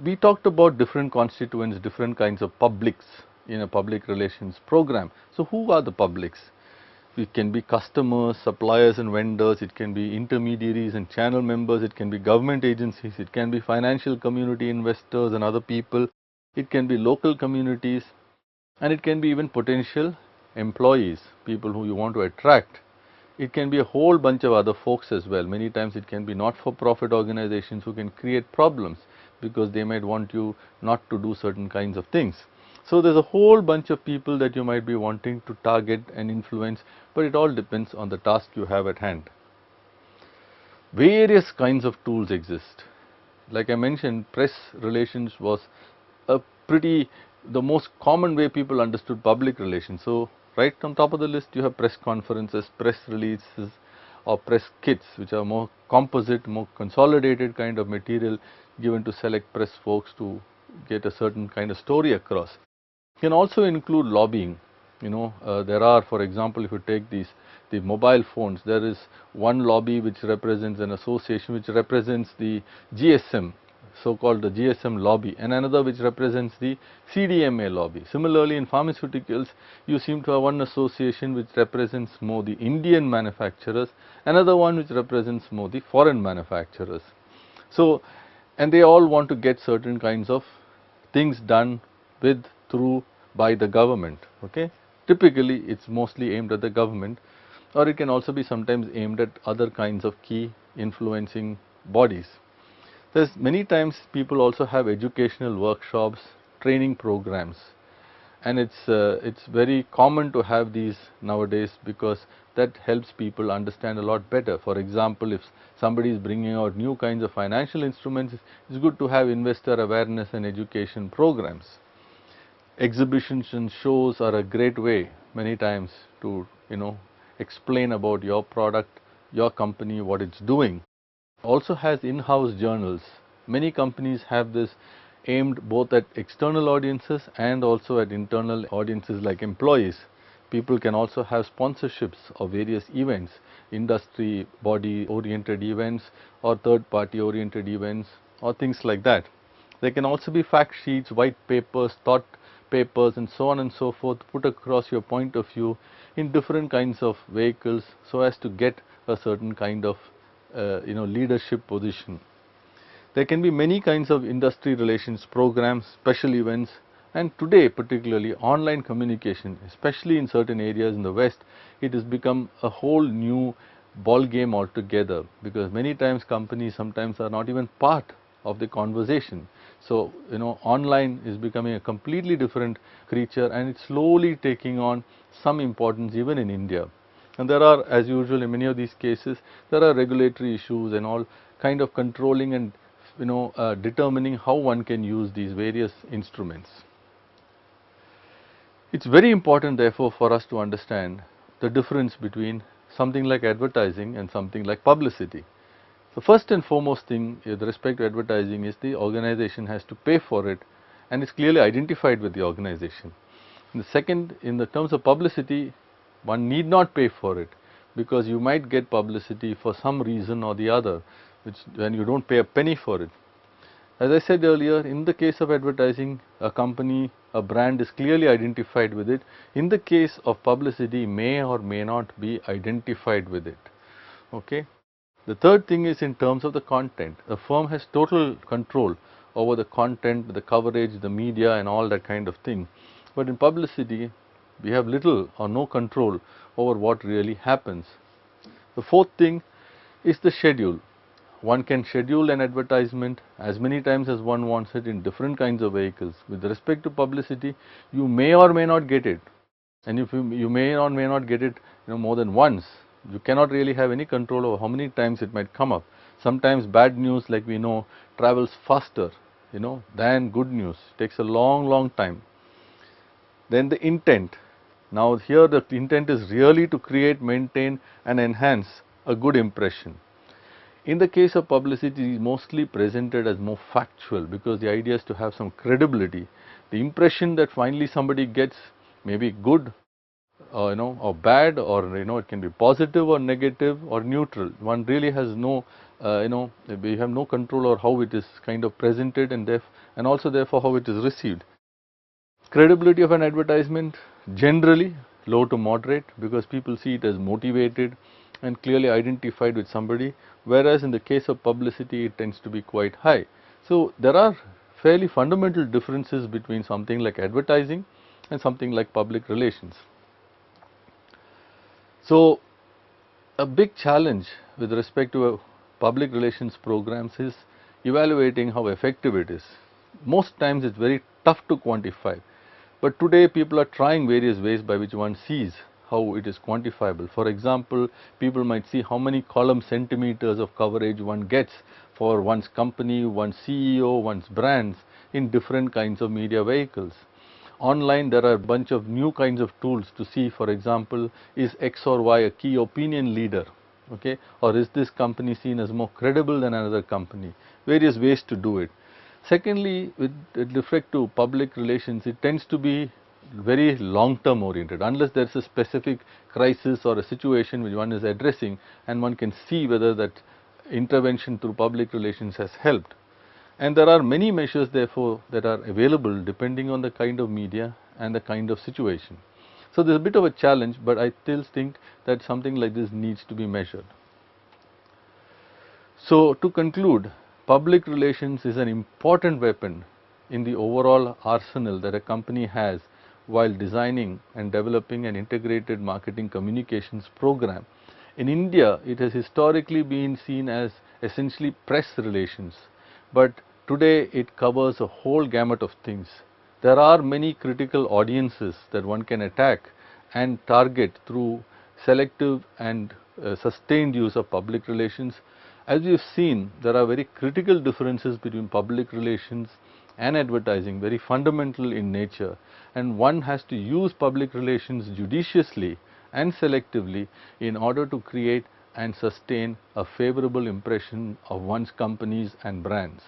We talked about different constituents, different kinds of publics in a public relations program. So who are the publics? It can be customers, suppliers and vendors, it can be intermediaries and channel members, it can be government agencies, it can be financial community investors and other people, it can be local communities, and it can be even potential employees, people who you want to attract. It can be a whole bunch of other folks as well. Many times it can be not-for-profit organizations who can create problems because they might want you not to do certain kinds of things. So there's a whole bunch of people that you might be wanting to target and influence, but it all depends on the task you have at hand. Various kinds of tools exist. Like I mentioned, press relations was a the most common way people understood public relations. So right on top of the list you have press conferences, press releases or press kits, which are more composite, more consolidated kind of material given to select press folks to get a certain kind of story across. Can also include lobbying. There are, for example, if you take the mobile phones, there is one lobby which represents an association which represents the GSM, so-called the GSM lobby, and another which represents the CDMA lobby. Similarly, in pharmaceuticals, you seem to have one association which represents more the Indian manufacturers, another one which represents more the foreign manufacturers. So, and they all want to get certain kinds of things done with, through, by the government. Okay, typically it's mostly aimed at the government, or it can also be sometimes aimed at other kinds of key influencing bodies. There's many times people also have educational workshops, training programs, and it's very common to have these nowadays because that helps people understand a lot better. For example, if somebody is bringing out new kinds of financial instruments, it's good to have investor awareness and education programs. Exhibitions and shows are a great way many times to explain about your product, your company, what it's doing. Also has in-house journals. Many companies have this aimed both at external audiences and also at internal audiences like employees. People can also have sponsorships of various events, industry body oriented events or third party oriented events or things like that. There can also be fact sheets, white papers, thought papers and so on and so forth, put across your point of view in different kinds of vehicles so as to get a certain kind of leadership position. There can be many kinds of industry relations programs, special events, and today particularly online communication, especially in certain areas in the West, it has become a whole new ball game altogether, because many times companies sometimes are not even part of the conversation. So, online is becoming a completely different creature, and it's slowly taking on some importance even in India. And there are, as usual in many of these cases, there are regulatory issues and all kind of controlling and determining how one can use these various instruments. It's very important therefore for us to understand the difference between something like advertising and something like publicity. The first and foremost thing with respect to advertising is the organization has to pay for it, and it's clearly identified with the organization. And the second, in the terms of publicity, one need not pay for it, because you might get publicity for some reason or the other, when you don't pay a penny for it. As I said earlier, in the case of advertising, a company, a brand is clearly identified with it. In the case of publicity, may or may not be identified with it. Okay. The third thing is in terms of the content. A firm has total control over the content, the coverage, the media and all that kind of thing. But in publicity, we have little or no control over what really happens. The fourth thing is the schedule. One can schedule an advertisement as many times as one wants it in different kinds of vehicles. With respect to publicity, you may or may not get it. And if you may or may not get it more than once, you cannot really have any control over how many times it might come up. Sometimes bad news, like we know, travels faster than good news. It takes a long time. Then the intent. Now here the intent is really to create, maintain and enhance a good impression. In the case of publicity, it is mostly presented as more factual, because the idea is to have some credibility. The impression that finally somebody gets may be good or bad, or it can be positive or negative or neutral. One really has no we have no control over how it is kind of presented and also therefore how it is received. Credibility of an advertisement generally low to moderate because people see it as motivated and clearly identified with somebody, whereas in the case of publicity it tends to be quite high. So there are fairly fundamental differences between something like advertising and something like public relations. So a big challenge with respect to public relations programs is evaluating how effective it is. Most times it's very tough to quantify. But today people are trying various ways by which one sees how it is quantifiable. For example, people might see how many column centimeters of coverage one gets for one's company, one's CEO, one's brands in different kinds of media vehicles. Online there are a bunch of new kinds of tools to see, for example, is X or Y a key opinion leader, okay, or is this company seen as more credible than another company, various ways to do it. Secondly, with respect to public relations, it tends to be very long-term oriented, unless there is a specific crisis or a situation which one is addressing and one can see whether that intervention through public relations has helped. And there are many measures therefore that are available depending on the kind of media and the kind of situation. So there is a bit of a challenge, but I still think that something like this needs to be measured. So to conclude, public relations is an important weapon in the overall arsenal that a company has while designing and developing an integrated marketing communications program. In India, it has historically been seen as essentially press relations, but today it covers a whole gamut of things. There are many critical audiences that one can attack and target through selective and sustained use of public relations. As we have seen, there are very critical differences between public relations and advertising, very fundamental in nature, and one has to use public relations judiciously and selectively in order to create and sustain a favorable impression of one's companies and brands.